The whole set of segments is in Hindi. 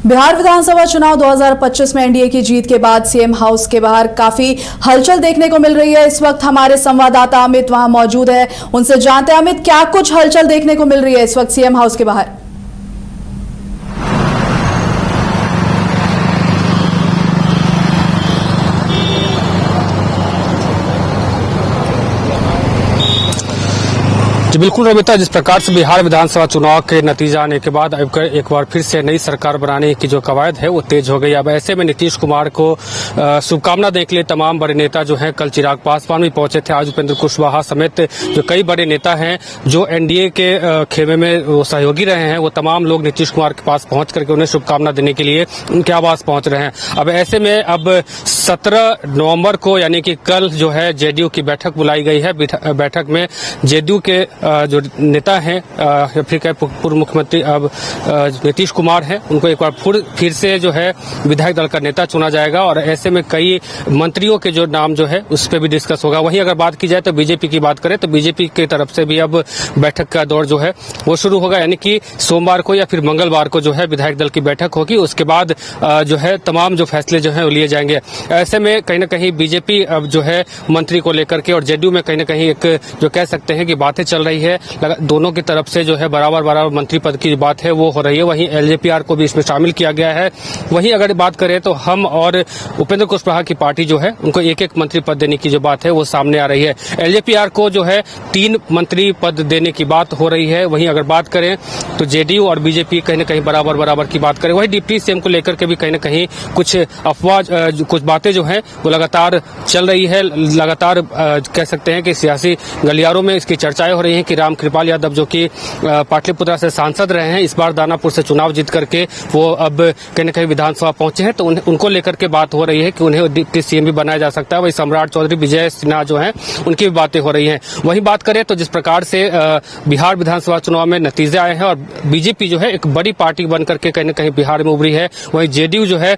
बिहार विधानसभा चुनाव 2025 में एनडीए की जीत के बाद सीएम हाउस के बाहर काफी हलचल देखने को मिल रही है। इस वक्त हमारे संवाददाता अमित वहां मौजूद है, उनसे जानते हैं अमित, क्या कुछ हलचल देखने को मिल रही है इस वक्त सीएम हाउस के बाहर? जी बिल्कुल रविता, जिस प्रकार से बिहार विधानसभा चुनाव के नतीजा आने के बाद एक बार फिर से नई सरकार बनाने की जो कवायद है वो तेज हो गई। अब ऐसे में नीतीश कुमार को शुभकामना देने के लिए तमाम बड़े नेता जो हैं, कल चिराग पासवान भी पहुंचे थे, आज उपेंद्र कुशवाहा समेत जो कई बड़े नेता हैं जो एनडीए के खेमे में वो सहयोगी रहे हैं, वो तमाम लोग नीतीश कुमार के पास पहुंच करके उन्हें शुभकामना देने के लिए उनके आवास पहुंच रहे हैं। अब ऐसे में अब 17 नवम्बर को यानी कि कल जो है जेडीयू की बैठक बुलाई गई है। बैठक में जेडीयू के जो नेता हैं फिर पूर्व मुख्यमंत्री अब नीतीश कुमार हैं, उनको एक बार फिर से जो है विधायक दल का नेता चुना जाएगा और ऐसे में कई मंत्रियों के जो नाम जो है उस पर भी डिस्कस होगा। वहीं अगर बात की जाए तो बीजेपी की बात करें तो बीजेपी की तरफ से भी अब बैठक का दौर जो है वो शुरू होगा, यानी कि सोमवार को या फिर मंगलवार को जो है विधायक दल की बैठक होगी। उसके बाद जो है तमाम जो फैसले जो है वो लिए जाएंगे। ऐसे में कहीं ना कहीं बीजेपी अब जो है मंत्री को लेकर के और जेडीयू में कहीं ना कहीं एक जो कह सकते हैं कि बातें चल रही है, दोनों की तरफ से जो है बराबर मंत्री पद की बात है वो हो रही है। वहीं एलजेपीआर को भी इसमें शामिल किया गया है। वहीं अगर बात करें तो हम और उपेंद्र कुशवाहा की पार्टी जो है उनको एक एक मंत्री पद देने की जो बात है वो सामने आ रही है। एलजेपीआर को जो है 3 मंत्री पद देने की बात हो रही है। वहीं अगर बात करें तो जेडीयू और बीजेपी कहीं ना कहीं बराबर की बात करें। वहीं डिप्टी सीएम को लेकर के भी कहीं ना कहीं कुछ अफवाह कुछ बातें जो है वो लगातार चल रही है। लगातार कह सकते हैं कि सियासी गलियारों में इसकी चर्चाएं हो रही है कि रामकृपाल यादव जो कि पाटलिपुत्रा से सांसद रहे हैं, इस बार दानापुर से चुनाव जीत करके वो अब कहीं न कहीं विधानसभा पहुंचे हैं, तो उनको लेकर के बात हो रही है कि उन्हें डिप्टी सीएम भी बनाया जा सकता है। वही सम्राट चौधरी, विजय सिन्हा जो हैं उनकी भी बातें हो रही हैं। वहीं बात करें तो जिस प्रकार से बिहार विधानसभा चुनाव में नतीजे आए हैं और बीजेपी जो है एक बड़ी पार्टी बन करके कहीं न कहीं बिहार में उभरी है, वहीं जेडीयू जो है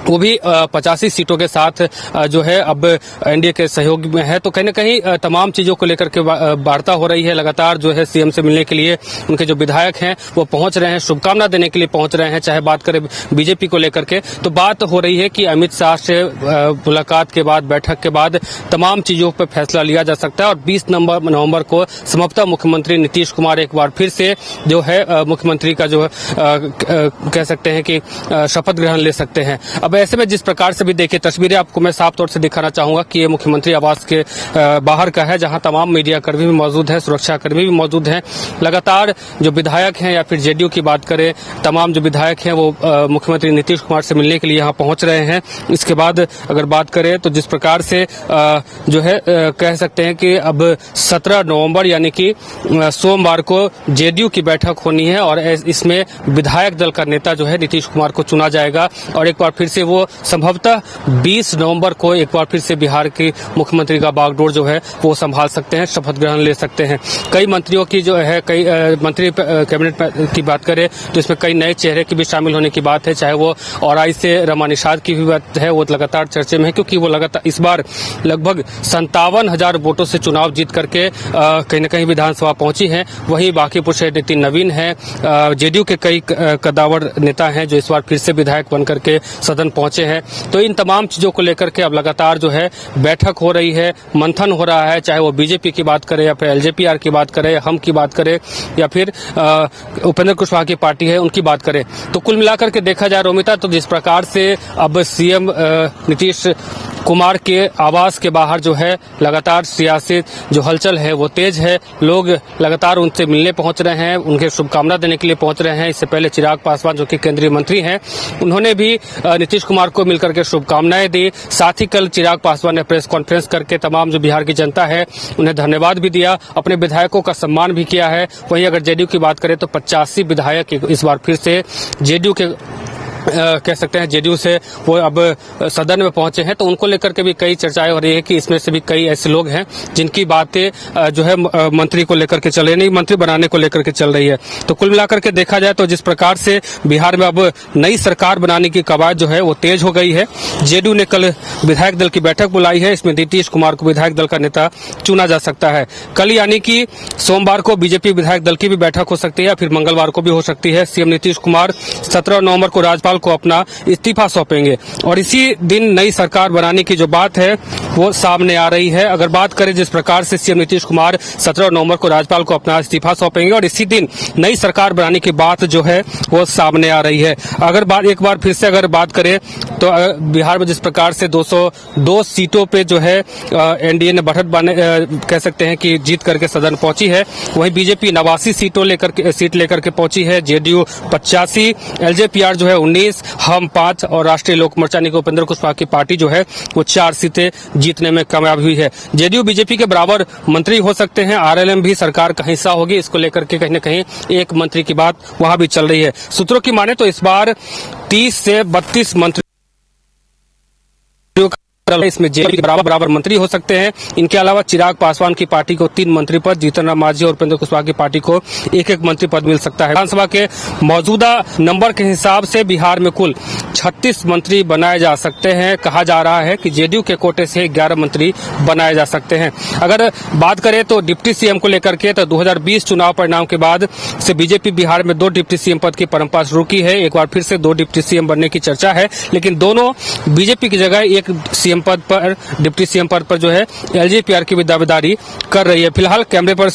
वो भी 85 सीटों के साथ जो है अब एनडीए के सहयोग में है। तो कहीं न कहीं तमाम चीजों को लेकर के वार्ता हो रही है। लगातार जो है सीएम से मिलने के लिए उनके जो विधायक हैं वो पहुंच रहे हैं, शुभकामना देने के लिए पहुंच रहे हैं। चाहे बात करें बीजेपी को लेकर के तो बात हो रही है कि अमित शाह से मुलाकात के बाद, बैठक के बाद तमाम चीजों पर फैसला लिया जा सकता है और 20 नवम्बर को संभवतः मुख्यमंत्री नीतीश कुमार एक बार फिर से जो है मुख्यमंत्री का जो कह सकते हैं कि शपथ ग्रहण ले सकते हैं। अब ऐसे में जिस प्रकार से भी देखिए तस्वीरें आपको मैं साफ तौर से दिखाना चाहूंगा कि ये मुख्यमंत्री आवास के बाहर का है, जहां तमाम मीडिया कर्मी भी मौजूद है, सुरक्षा कर्मी भी मौजूद हैं। लगातार जो विधायक हैं या फिर जेडीयू की बात करें, तमाम जो विधायक हैं वो मुख्यमंत्री नीतीश कुमार से मिलने के लिए यहाँ पहुंच रहे हैं। इसके बाद अगर बात करें तो जिस प्रकार से जो है कह सकते हैं कि अब 17 नवम्बर यानी कि सोमवार को जेडीयू की बैठक होनी है और इसमें विधायक दल का नेता जो है नीतीश कुमार को चुना जाएगा और एक बार फिर से वो संभवतः 20 नवंबर को एक बार फिर से बिहार के मुख्यमंत्री का बागडोर जो है वो संभाल सकते हैं, शपथ ग्रहण ले सकते हैं। कई मंत्रियों की जो है कई मंत्री कैबिनेट की बात करें तो इसमें कई नए चेहरे की भी शामिल होने की बात है। चाहे वो औराई से रमा निषाद की भी बात है, वो लगातार चर्चे में है क्योंकि वो लगातार इस बार लगभग 57,000 वोटों से चुनाव जीत करके कहीं न कहीं विधानसभा पहुंची है। वहीं बांकीपुर से नितिन नवीन है, जेडीयू के कई कद्दावर नेता हैं जो इस बार फिर से विधायक बन करके सदन पहुंचे हैं। तो इन तमाम चीजों को लेकर के अब लगातार जो है बैठक हो रही है, मंथन हो रहा है, चाहे वो बीजेपी की बात करें या फिर एलजेपीआर की बात करें, हम की बात करें या फिर उपेंद्र कुशवाहा की पार्टी है उनकी बात करें। तो कुल मिलाकर के देखा जाए रोमिता, तो जिस प्रकार से अब सीएम नीतीश कुमार के आवास के बाहर जो है लगातार सियासी जो हलचल है वो तेज है। लोग लगातार उनसे मिलने पहुंच रहे हैं, उनके शुभकामना देने के लिए पहुंच रहे हैं। इससे पहले चिराग पासवान जो कि केंद्रीय मंत्री हैं, उन्होंने भी नीतीश कुमार को मिलकर के शुभकामनाएं दी। साथ ही कल चिराग पासवान ने प्रेस कॉन्फ्रेंस करके तमाम जो बिहार की जनता है उन्हें धन्यवाद भी दिया, अपने विधायकों का सम्मान भी किया है। वहीं अगर जेडीयू की बात करें तो 85 विधायक इस बार फिर से जेडीयू के कह सकते हैं जेडीयू से वो अब सदन में पहुंचे हैं, तो उनको लेकर के भी कई चर्चाएं हो रही है कि इसमें से भी कई ऐसे लोग हैं जिनकी बातें जो है मंत्री को लेकर के चल रही है, नहीं मंत्री बनाने को लेकर के चल रही है। तो कुल मिलाकर के देखा जाए तो जिस प्रकार से बिहार में अब नई सरकार बनाने की कवायद जो है वो तेज हो गई है। जेडीयू ने कल विधायक दल की बैठक बुलाई है, इसमें नीतीश कुमार को विधायक दल का नेता चुना जा सकता है। कल यानी कि सोमवार को बीजेपी विधायक दल की भी बैठक हो सकती है या फिर मंगलवार को भी हो सकती है। सीएम नीतीश कुमार 17 नवंबर को राज्यपाल को अपना इस्तीफा सौंपेंगे और इसी दिन नई सरकार बनाने की जो बात है वो सामने आ रही है। अगर बात करें जिस प्रकार से सीएम नीतीश कुमार 17 नवंबर को राज्यपाल को अपना इस्तीफा सौंपेंगे और इसी दिन नई सरकार बनाने की बात जो है वो सामने आ रही है। अगर एक बार फिर से अगर बात करें तो बिहार में जिस प्रकार से 202 सीटों पे जो है एनडीए ने बढ़त कह सकते हैं कि जीत करके सदन पहुंची है, वहीं बीजेपी 89 सीट लेकर के पहुंची है, जेडीयू 85, एलजेपीआर जो है 19, हम 5 और राष्ट्रीय लोक मोर्चा यानी कि उपेंद्र कुशवाहा की पार्टी जो है वो 4 सीटें जीतने में कामयाब हुई है। जेडीयू बीजेपी के बराबर मंत्री हो सकते हैं, आरएलएम भी सरकार का हिस्सा होगी, इसको लेकर के कहीं न कहीं एक मंत्री की बात वहां भी चल रही है। सूत्रों की माने तो इस बार 30 से 32 मंत्री इसमें जेडीयू के बराबर मंत्री हो सकते हैं। इनके अलावा चिराग पासवान की पार्टी को 3 मंत्री पद, जीतन राम मांझी और उपेंद्र कुशवाहा की पार्टी को 1-1 मंत्री पद मिल सकता है। विधानसभा के मौजूदा नंबर के हिसाब से बिहार में कुल 36 मंत्री बनाए जा सकते हैं। कहा जा रहा है कि जेडीयू के कोटे से 11 मंत्री बनाए जा सकते हैं। अगर बात करें तो डिप्टी सीएम को लेकर के तो 2020 चुनाव परिणाम के बाद से बीजेपी बिहार में 2 डिप्टी सीएम पद की परंपरा शुरू की है। एक बार फिर से 2 डिप्टी सीएम बनने की चर्चा है, लेकिन दोनों बीजेपी की जगह एक सीएम पद पर, डिप्टी सीएम पद पर जो है एलजेपीआर की भी दावेदारी कर रही है। फिलहाल कैमरे पर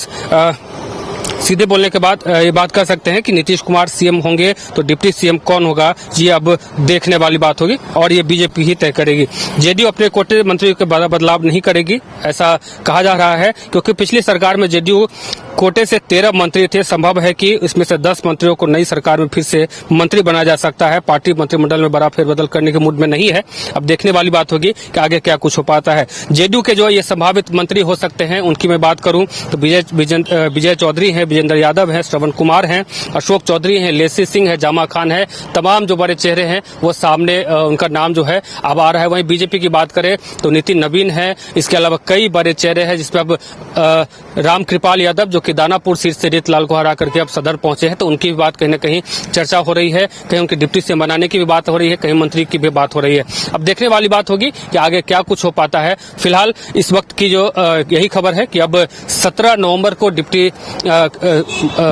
सीधे बोलने के बाद ये बात कर सकते हैं कि नीतीश कुमार सीएम होंगे तो डिप्टी सीएम कौन होगा ये अब देखने वाली बात होगी और ये बीजेपी ही तय करेगी। जेडीयू अपने कोटे मंत्रियों के बदलाव नहीं करेगी, ऐसा कहा जा रहा है, क्योंकि पिछली सरकार में जेडीयू कोटे से 13 मंत्री थे। संभव है कि इसमें से 10 मंत्रियों को नई सरकार में फिर से मंत्री बनाया जा सकता है। पार्टी मंत्रिमंडल में बड़ा फेरबदल करने के मूड में नहीं है। अब देखने वाली बात होगी कि आगे क्या कुछ हो पाता है। जेडीयू के जो ये संभावित मंत्री हो सकते हैं उनकी मैं बात करूं तो विजय चौधरी हैं, विजेंद्र यादव हैं, श्रवण कुमार हैं, अशोक चौधरी हैं, लेसी सिंह है, जामा खान है। तमाम जो बड़े चेहरे हैं वो सामने उनका नाम जो है अब आ रहा है। वहीं बीजेपी की बात करें तो नितिन नवीन है, इसके अलावा कई बड़े चेहरे हैं जिसमें अब रामकृपाल यादव जो कि दानापुर सीट से रीतलाल को हरा करके अब सदर पहुंचे हैं, तो उनकी भी बात कहीं न कहीं चर्चा हो रही है। कहीं उनकी डिप्टी सीएम बनाने की भी बात हो रही है, कहीं मंत्री की भी बात हो रही है। अब देखने वाली बात होगी कि आगे क्या कुछ हो पाता है। फिलहाल इस वक्त की जो यही खबर है कि अब 17 नवंबर को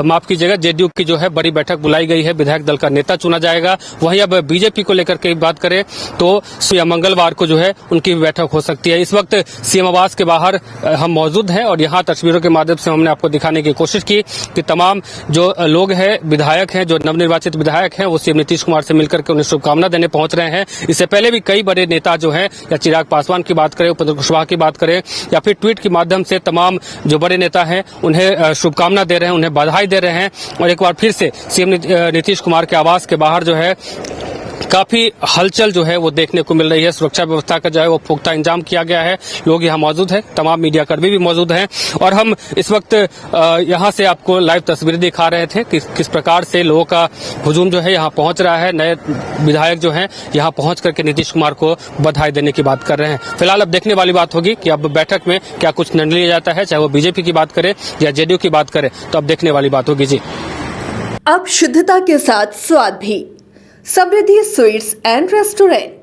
माफ कीजिएगा जेडीयू की जो है बड़ी बैठक बुलाई गई है, विधायक दल का नेता चुना जाएगा। वहीं अब बीजेपी को लेकर के बात करें तो मंगलवार को जो है उनकी बैठक हो सकती है। इस वक्त सीएम आवास के बाहर हम मौजूद हैं और यहाँ तस्वीरों के माध्यम से हमने आपको दिखाने की कोशिश की कि तमाम जो लोग हैं, विधायक हैं, जो नवनिर्वाचित विधायक हैं, वो सीएम नीतीश कुमार से मिलकर के उन्हें शुभकामना देने पहुंच रहे हैं। इससे पहले भी कई बड़े नेता जो हैं, या चिराग पासवान की बात करें, उपेंद्र कुशवाहा की बात करें, या फिर ट्वीट के माध्यम से तमाम जो बड़े नेता हैं उन्हें शुभकामना दे रहे हैं, उन्हें बधाई दे रहे हैं। और एक बार फिर से सीएम नीतीश कुमार के आवास के बाहर जो है काफी हलचल जो है वो देखने को मिल रही है। सुरक्षा व्यवस्था का जो है वो पुख्ता इंतजाम किया गया है। लोग यहाँ मौजूद हैं, तमाम मीडिया कर्मी भी मौजूद हैं और हम इस वक्त यहाँ से आपको लाइव तस्वीरें दिखा रहे थे कि किस प्रकार से लोगों का हुजूम जो है यहाँ पहुंच रहा है। नए विधायक जो हैं यहाँ पहुंच करके नीतीश कुमार को बधाई देने की बात कर रहे हैं। फिलहाल अब देखने वाली बात होगी कि अब बैठक में क्या कुछ निर्णय लिया जाता है, चाहे वो बीजेपी की बात करे या जेडीयू की बात करे, तो अब देखने वाली बात होगी। जी, अब शुद्धता के साथ स्वाद भी। समृद्धि स्वीट्स एंड रेस्टोरेंट,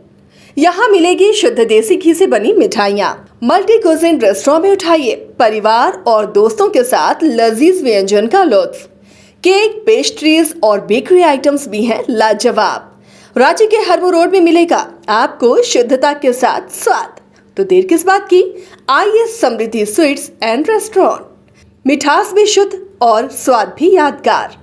यहाँ मिलेगी शुद्ध देसी घी से बनी मिठाइयाँ। मल्टी कुजिन रेस्टोरेंट में उठाइए परिवार और दोस्तों के साथ लजीज व्यंजन का लुत्फ। केक, पेस्ट्रीज और बेकरी आइटम्स भी हैं लाजवाब। रांची के हरमू रोड में मिलेगा आपको शुद्धता के साथ स्वाद। तो देर किस बात की, आइए समृद्धि स्वीट्स एंड रेस्टोरेंट। मिठास भी शुद्ध और स्वाद भी यादगार।